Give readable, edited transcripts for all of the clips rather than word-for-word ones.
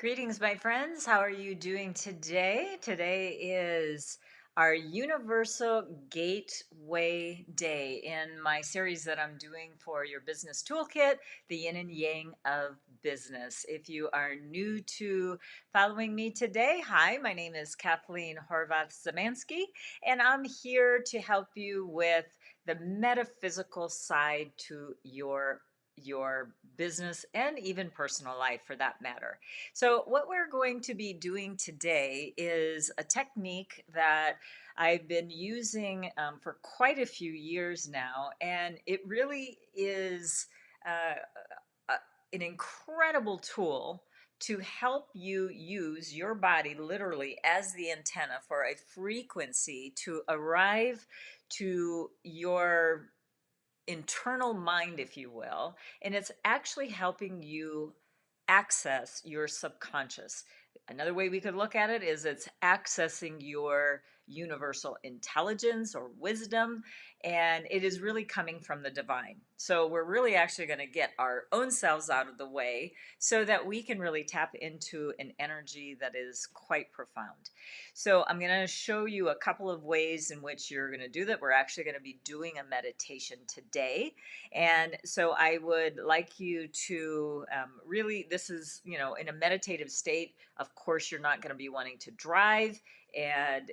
Greetings, my friends. How are you doing today? Today is our Universal Gateway Day in my series that I'm doing for your business toolkit, the yin and yang of business. If you are new to following me today, hi, my name is Kathleen Horvath Zamansky, and I'm here to help you with the metaphysical side to your business and even personal life for that matter. So, what we're going to be doing today is a technique that I've been using for quite a few years now, and it really is uh, an incredible tool to help you use your body literally as the antenna for a frequency to arrive to your internal mind, if you will, and it's actually helping you access your subconscious. Another way we could look at it is it's accessing your universal intelligence or wisdom, and it is really coming from the divine. So, we're really actually going to get our own selves out of the way so that we can really tap into an energy that is quite profound. So, I'm going to show you a couple of ways in which you're going to do that. We're actually going to be doing a meditation today. And so I would like you to really, this is, in a meditative state. Of course, you're not going to be wanting to drive and,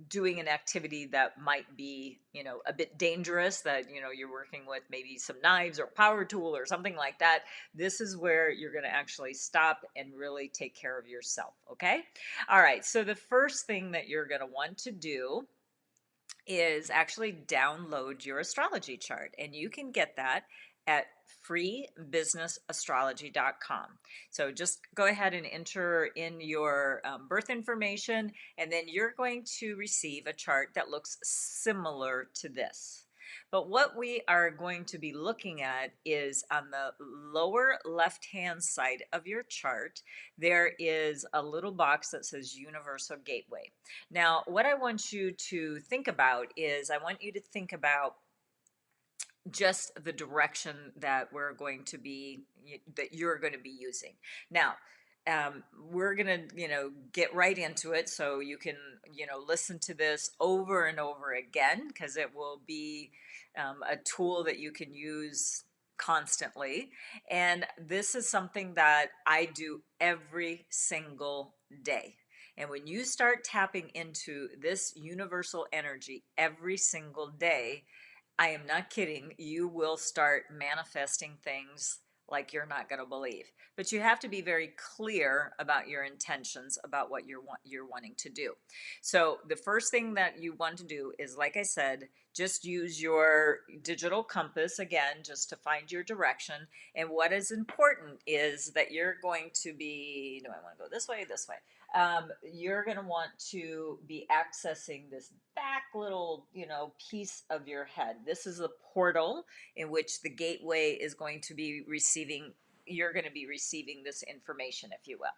doing an activity that might be, a bit dangerous, that, you're working with maybe some knives or power tool or something like that. This is where you're going to actually stop and really take care of yourself. Okay. All right. So the first thing that you're going to want to do is actually download your astrology chart, and you can get that at freebusinessastrology.com. So just go ahead and enter in your birth information, and then you're going to receive a chart that looks similar to this. But what we are going to be looking at is on the lower left-hand side of your chart, there is a little box that says Universal Gateway. Now, what I want you to think about is I want you to think about just the direction that you're going to be using. Now, we're going to, get right into it so you can, listen to this over and over again, because it will be a tool that you can use constantly. And this is something that I do every single day. And when you start tapping into this universal energy every single day, I am not kidding, you will start manifesting things like you're not going to believe. But you have to be very clear about your intentions, about what you're wanting to do. So the first thing that you want to do is, like I said, just use your digital compass again, just to find your direction. And what is important is that you're going to be, no, I want to go this way, this way. You're going to want to be accessing this back little, piece of your head. This is a portal in which the gateway is going to be receiving. You're going to be receiving this information, if you will.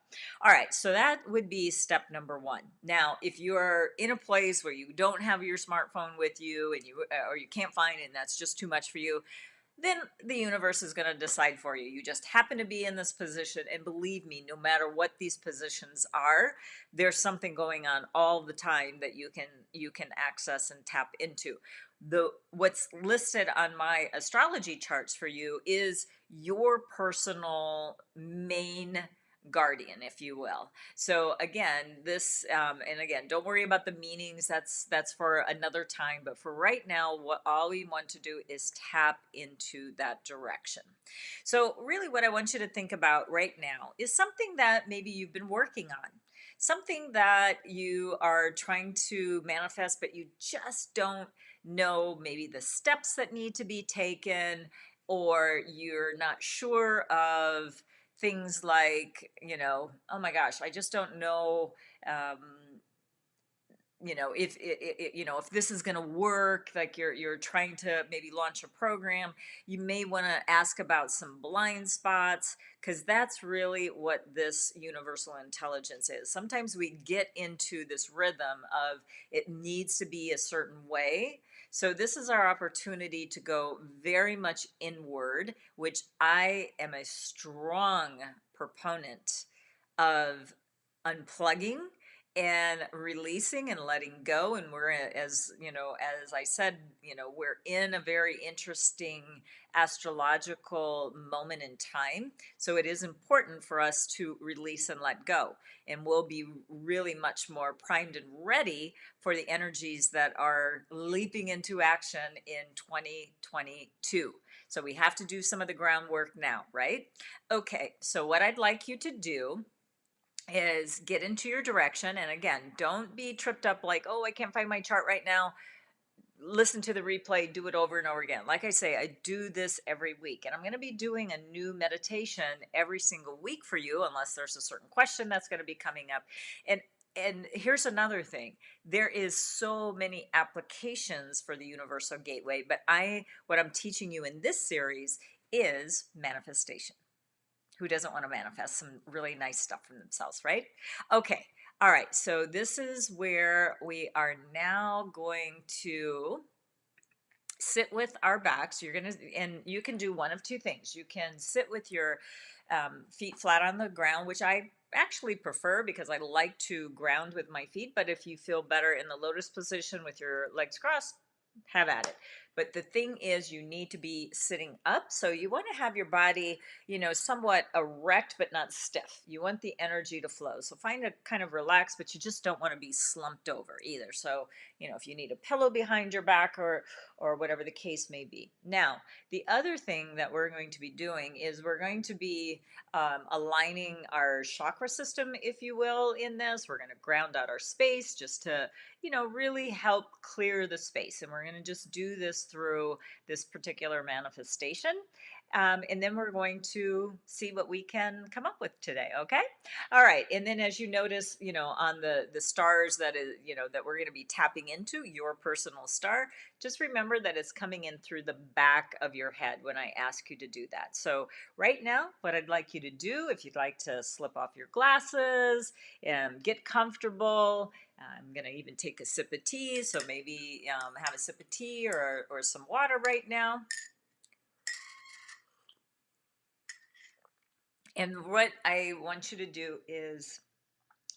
All right, so that would be step number one. Now, if you're in a place where you don't have your smartphone with you, and or you can't find it, and that's just too much for you, then the universe is going to decide for you. You just happen to be in this position, and believe me, no matter what these positions are, there's something going on all the time that you can access and tap into. What's listed on my astrology charts for you is your personal main guardian, if you will. So again, this and again, don't worry about the meanings. That's for another time. But for right now, what all we want to do is tap into that direction. So really, what I want you to think about right now is something that maybe you've been working on, something that you are trying to manifest, but you just don't know maybe the steps that need to be taken, or you're not sure of things like, oh my gosh, I just don't know, um, if this is going to work. Like you're trying to maybe launch a program, you may want to ask about some blind spots, because that's really what this universal intelligence is. Sometimes we get into this rhythm of it needs to be a certain way. So this is our opportunity to go very much inward, which I am a strong proponent of unplugging and releasing and letting go. And we're, as you know, as I said, we're in a very interesting astrological moment in time. So it is important for us to release and let go. And we'll be really much more primed and ready for the energies that are leaping into action in 2022. So we have to do some of the groundwork now, right? Okay, so what I'd like you to do is get into your direction. And again, don't be tripped up like, oh, I can't find my chart right now. Listen to the replay, do it over and over again. Like I say, I do this every week, and I'm going to be doing a new meditation every single week for you, unless there's a certain question that's going to be coming up. And here's another thing. There is so many applications for the Universal Gateway, but what I'm teaching you in this series is manifestation. Who doesn't want to manifest some really nice stuff for themselves, right? Okay. All right. So this is where we are now going to sit with our backs. And you can do one of two things. You can sit with your feet flat on the ground, which I actually prefer because I like to ground with my feet. But if you feel better in the lotus position with your legs crossed, have at it. But the thing is, you need to be sitting up. So you want to have your body, somewhat erect, but not stiff. You want the energy to flow. So find a kind of relaxed, but you just don't want to be slumped over either. So, if you need a pillow behind your back or whatever the case may be. Now, the other thing that we're going to be doing is we're going to be aligning our chakra system, if you will, in this. We're going to ground out our space just to, really help clear the space. And we're going to just do this through this particular manifestation. And then we're going to see what we can come up with today. Okay. All right. And then as you notice, on the stars that we're going to be tapping into, your personal star, just remember that it's coming in through the back of your head when I ask you to do that. So right now, what I'd like you to do, if you'd like to slip off your glasses and get comfortable, I'm going to even take a sip of tea. So maybe have a sip of tea or some water right now. And what I want you to do is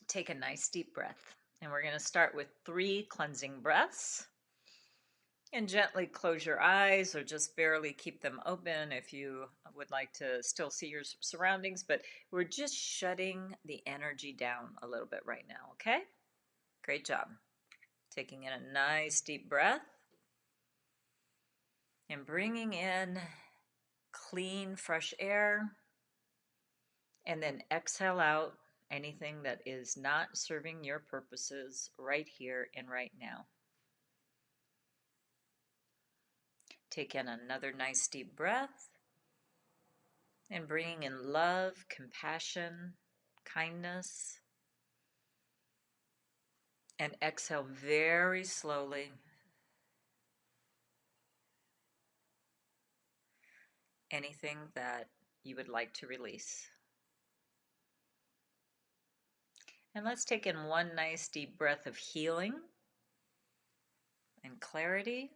take a nice deep breath. And we're going to start with 3 cleansing breaths. And gently close your eyes or just barely keep them open if you would like to still see your surroundings. But we're just shutting the energy down a little bit right now, okay? Great job. Taking in a nice deep breath. And bringing in clean, fresh air. And then exhale out anything that is not serving your purposes right here and right now. Take in another nice deep breath. And bringing in love, compassion, kindness. And exhale very slowly. Anything that you would like to release. And let's take in one nice deep breath of healing and clarity.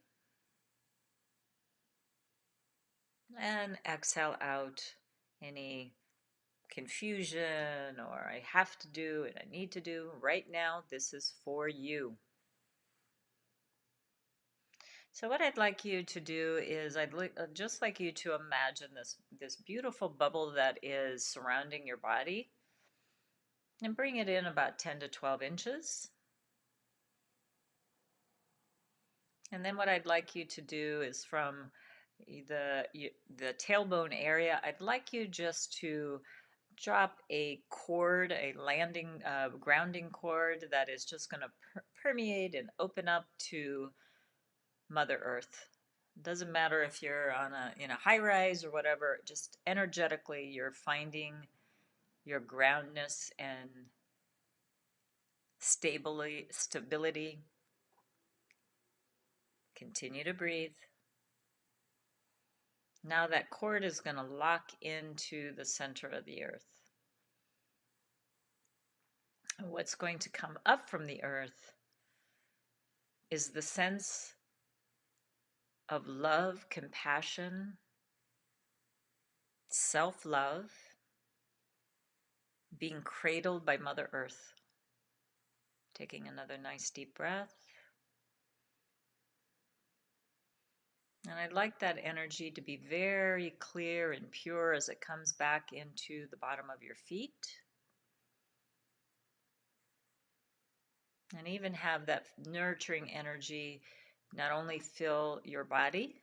And exhale out any confusion or I have to do and I need to do. Right now, this is for you. So what I'd like you to do is I'd just like you to imagine this beautiful bubble that is surrounding your body and bring it in about 10 to 12 inches. And then what I'd like you to do is from the tailbone area, I'd like you just to drop a cord, a landing, grounding cord that is just going to permeate and open up to Mother Earth. Doesn't matter if you're in a high rise or whatever, just energetically you're finding your groundness and stability. Continue to breathe. Now that cord is going to lock into the center of the earth. And what's going to come up from the earth is the sense of love, compassion, self-love, being cradled by Mother Earth. Taking another nice deep breath. And I'd like that energy to be very clear and pure as it comes back into the bottom of your feet. And even have that nurturing energy not only fill your body,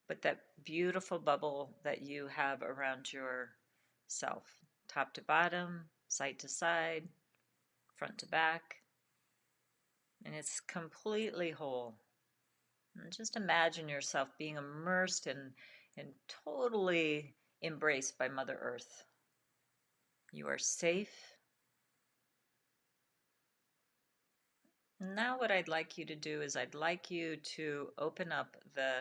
but that beautiful bubble that you have around yourself, top to bottom, side to side, front to back. And it's completely whole. And just imagine yourself being immersed and totally embraced by Mother Earth. You are safe. Now what I'd like you to do is I'd like you to open up the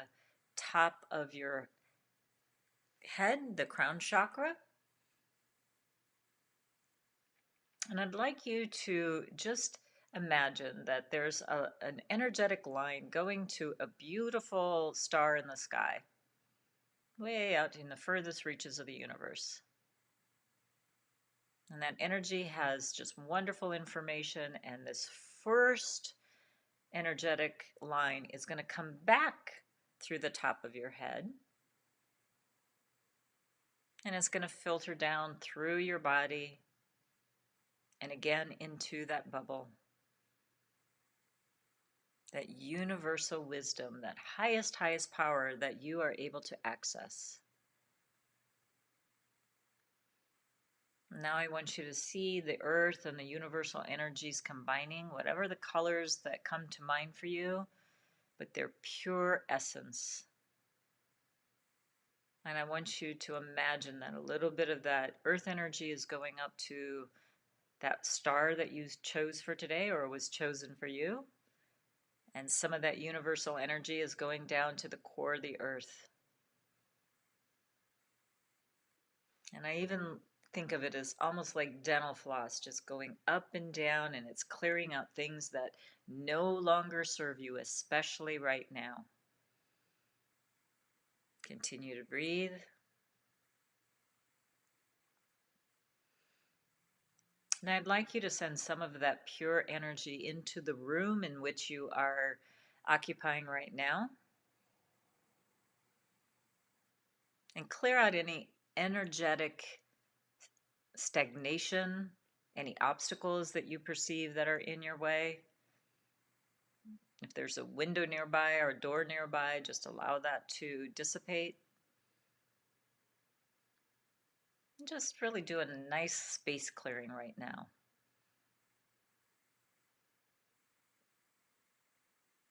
top of your head, the crown chakra. And I'd like you to just imagine that there's an energetic line going to a beautiful star in the sky, way out in the furthest reaches of the universe. And that energy has just wonderful information, and this first energetic line is going to come back through the top of your head. And it's going to filter down through your body and again into that bubble. That universal wisdom, that highest power that you are able to access. Now I want you to see the earth and the universal energies combining, whatever the colors that come to mind for you, but their pure essence. And I want you to imagine that a little bit of that earth energy is going up to that star that you chose for today or was chosen for you. And some of that universal energy is going down to the core of the earth. And I even think of it as almost like dental floss, just going up and down, and it's clearing out things that no longer serve you, especially right now. Continue to breathe. And I'd like you to send some of that pure energy into the room in which you are occupying right now. And clear out any energetic stagnation, any obstacles that you perceive that are in your way. If there's a window nearby or a door nearby, just allow that to dissipate. Just really do a nice space clearing right now.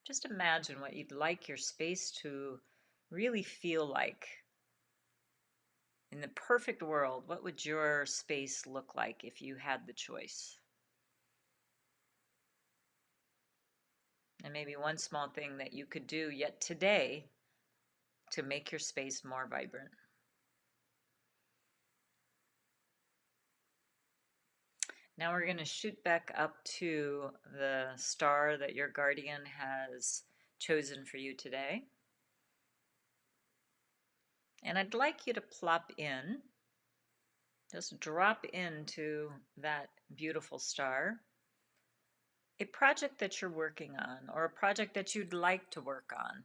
Just imagine what you'd like your space to really feel like. In the perfect world, what would your space look like if you had the choice? And maybe one small thing that you could do yet today to make your space more vibrant. Now we're going to shoot back up to the star that your guardian has chosen for you today. And I'd like you to plop in, just drop into that beautiful star, a project that you're working on or a project that you'd like to work on.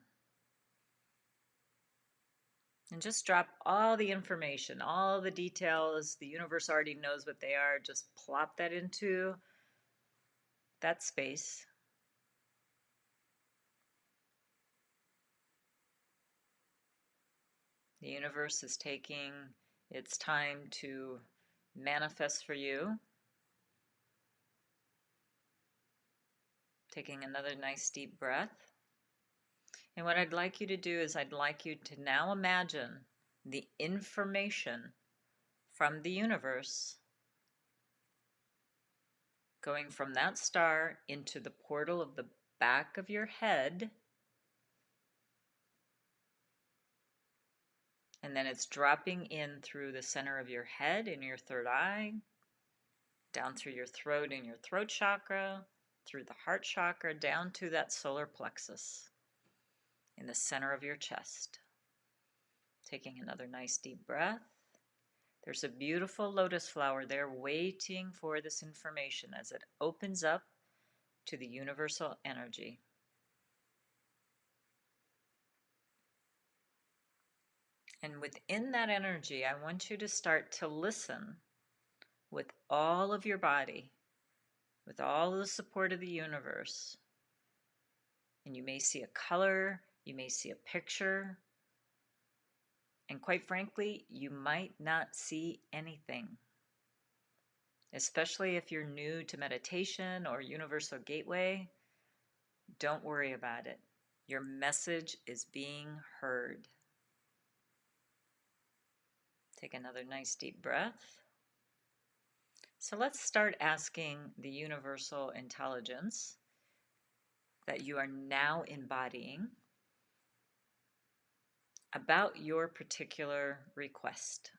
And just drop all the information, all the details. The universe already knows what they are. Just plop that into that space. The universe is taking its time to manifest for you. Taking another nice deep breath. And what I'd like you to do is I'd like you to now imagine the information from the universe going from that star into the portal of the back of your head. And then it's dropping in through the center of your head in your third eye, down through your throat in your throat chakra, through the heart chakra, down to that solar plexus. in the center of your chest. Taking another nice deep breath. There's a beautiful lotus flower there waiting for this information as it opens up to the universal energy. And within that energy, I want you to start to listen with all of your body, with all the support of the universe. And you may see a color, you may see a picture, and quite frankly, you might not see anything. Especially if you're new to meditation or Universal Gateway, don't worry about it. Your message is being heard. Take another nice deep breath. So let's start asking the universal intelligence that you are now embodying about your particular request.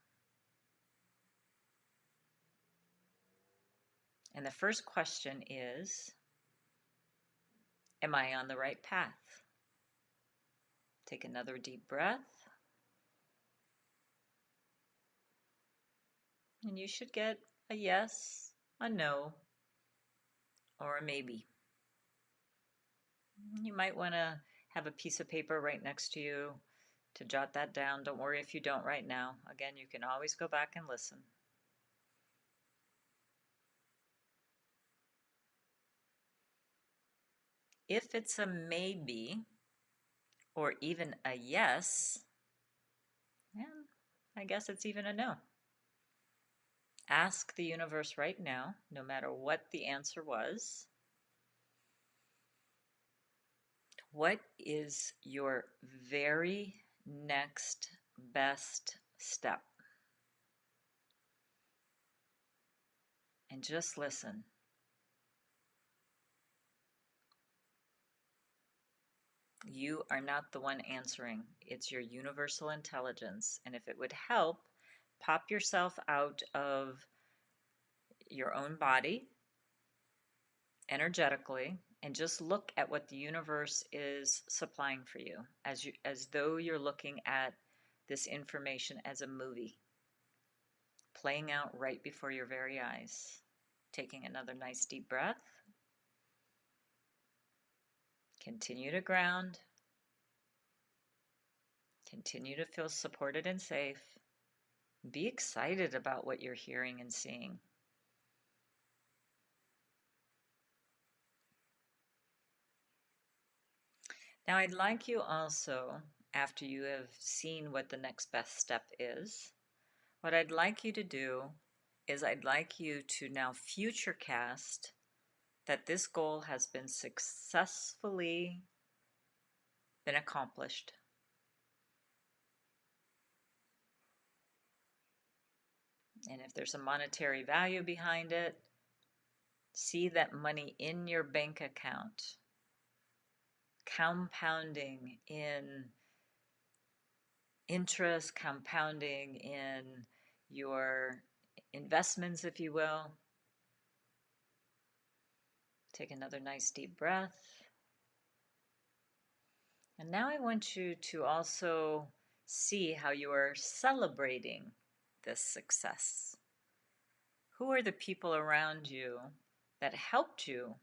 And the first question is, am I on the right path? Take another deep breath. And you should get a yes, a no, or a maybe. You might want to have a piece of paper right next to you to jot that down. Don't worry if you don't right now. Again, you can always go back and listen. If it's a maybe or even a yes, and I guess it's even a no. Ask the universe right now, no matter what the answer was, what is your very next best step? And just listen. You are not the one answering. It's your universal intelligence. And if it would help, pop yourself out of your own body energetically and just look at what the universe is supplying for you as though you're looking at this information as a movie playing out right before your very eyes. Taking another nice deep breath. Continue to ground. Continue to feel supported and safe. Be excited about what you're hearing and seeing. Now, I'd like you also, after you have seen what the next best step is, what I'd like you to do is I'd like you to now futurecast that this goal has been successfully been accomplished. And if there's a monetary value behind it, see that money in your bank account compounding in interest, compounding in your investments, if you will. Take another nice deep breath. And now I want you to also see how you are celebrating this success. Who are the people around you that helped you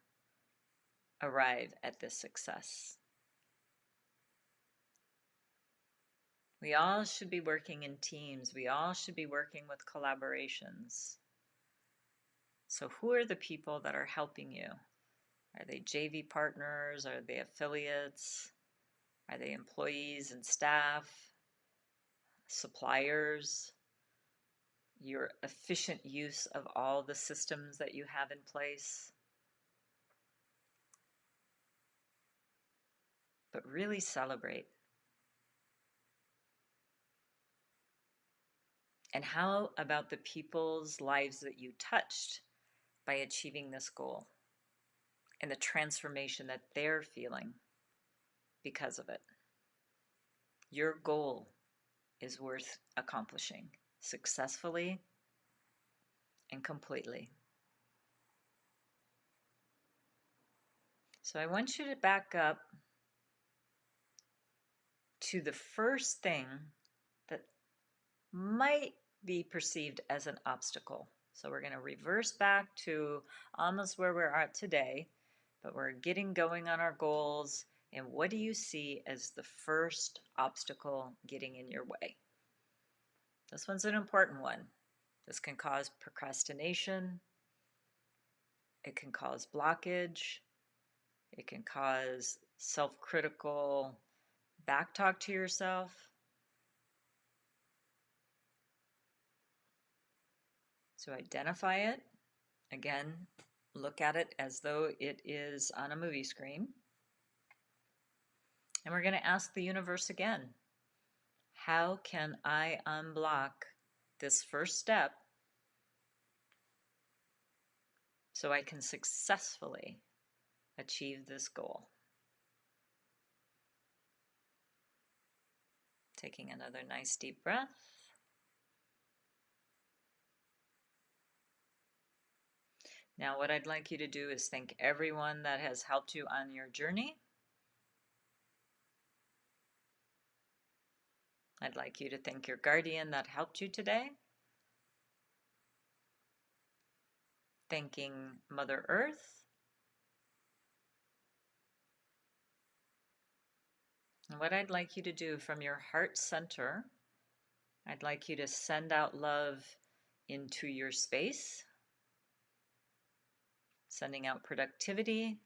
arrive at this success? We all should be working in teams. We all should be working with collaborations. So who are the people that are helping you? Are they JV partners? Are they affiliates? Are they employees and staff? Suppliers? Your efficient use of all the systems that you have in place? But really celebrate. And how about the people's lives that you touched by achieving this goal and the transformation that they're feeling because of it? Your goal is worth accomplishing successfully and completely. So I want you to back up to the first thing that might be perceived as an obstacle. So we're going to reverse back to almost where we're at today, but we're getting going on our goals. And what do you see as the first obstacle getting in your way? This one's an important one. This can cause procrastination. It can cause blockage. It can cause self-critical backtalk to yourself. So identify it. Again, look at it as though it is on a movie screen. And we're going to ask the universe again, how can I unblock this first step so I can successfully achieve this goal? Taking another nice deep breath. Now, what I'd like you to do is thank everyone that has helped you on your journey. I'd like you to thank your guardian that helped you today. Thanking Mother Earth. And what I'd like you to do from your heart center, I'd like you to send out love into your space, sending out productivity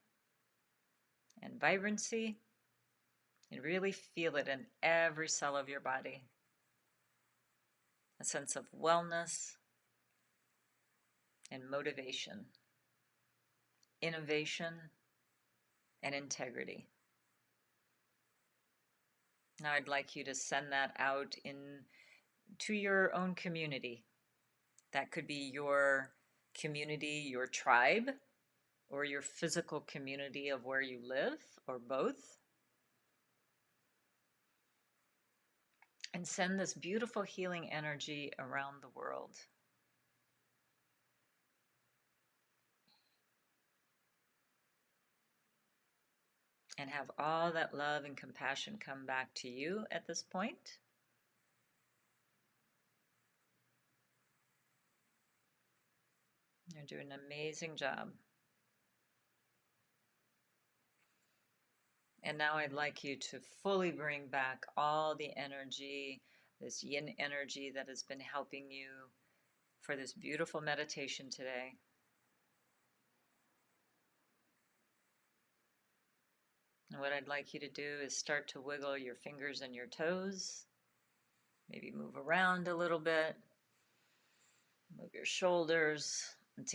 and vibrancy, and really feel it in every cell of your body. A sense of wellness and motivation, innovation and integrity. Now I'd like you to send that out to your own community. That could be your community, your tribe, or your physical community of where you live, or both. And send this beautiful healing energy around the world. And have all that love and compassion come back to you at this point. You're doing an amazing job. And now I'd like you to fully bring back all the energy, this yin energy that has been helping you for this beautiful meditation today. And what I'd like you to do is start to wiggle your fingers and your toes. Maybe move around a little bit. Move your shoulders. And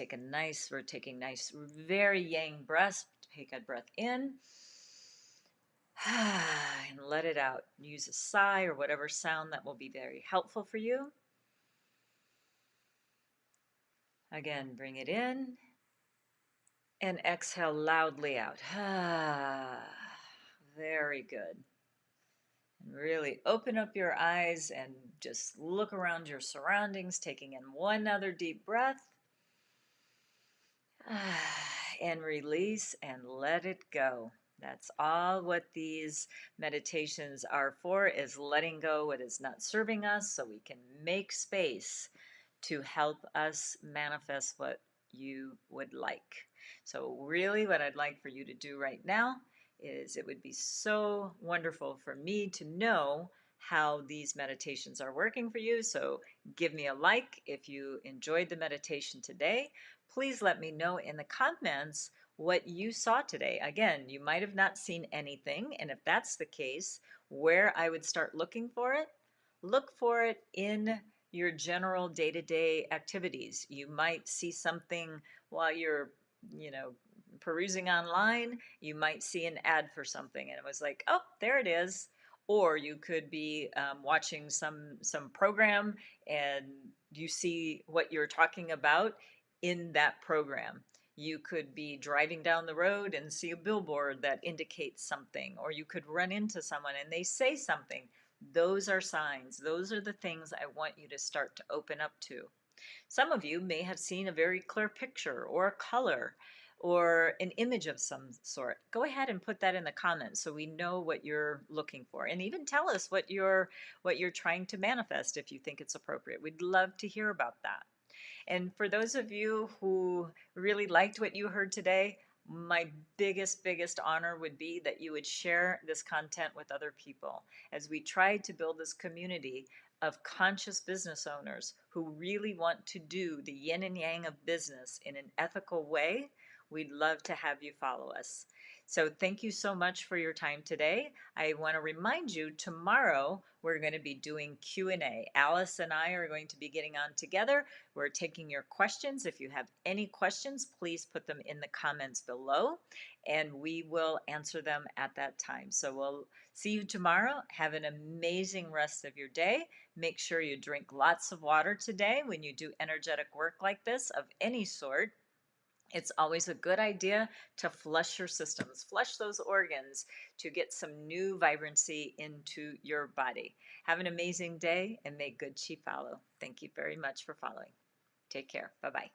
we're taking nice, very yang breaths. Take a breath in. And let it out. Use a sigh or whatever sound that will be very helpful for you. Again, bring it in. And exhale loudly out. Very good. And really open up your eyes and just look around your surroundings, taking in one other deep breath. And release and let it go. That's all what these meditations are for, is letting go what is not serving us so we can make space to help us manifest what you would like. So really what I'd like for you to do right now is, it would be so wonderful for me to know how these meditations are working for you. So give me a like if you enjoyed the meditation today. Please let me know in the comments what you saw today. Again, you might have not seen anything, and if that's the case, where I would start looking for it, look for it in your general day-to-day activities. You might see something while you're, perusing online. You might see an ad for something and it was like, oh, there it is. Or you could be watching some program and you see what you're talking about in that program. You could be driving down the road and see a billboard that indicates something, or you could run into someone and they say something. Those are signs. Those are the things I want you to start to open up to. Some of you may have seen a very clear picture or a color, or an image of some sort, go ahead and put that in the comments so we know what you're looking for. And even tell us what you're trying to manifest if you think it's appropriate. We'd love to hear about that. And for those of you who really liked what you heard today, my biggest honor would be that you would share this content with other people as we try to build this community of conscious business owners who really want to do the yin and yang of business in an ethical way. We'd love to have you follow us. So thank you so much for your time today. I want to remind you, tomorrow we're going to be doing Q&A. Alice and I are going to be getting on together. We're taking your questions. If you have any questions, please put them in the comments below and we will answer them at that time. So we'll see you tomorrow. Have an amazing rest of your day. Make sure you drink lots of water today when you do energetic work like this of any sort. It's always a good idea to flush your systems, flush those organs to get some new vibrancy into your body. Have an amazing day and may good chi follow. Thank you very much for following. Take care. Bye-bye.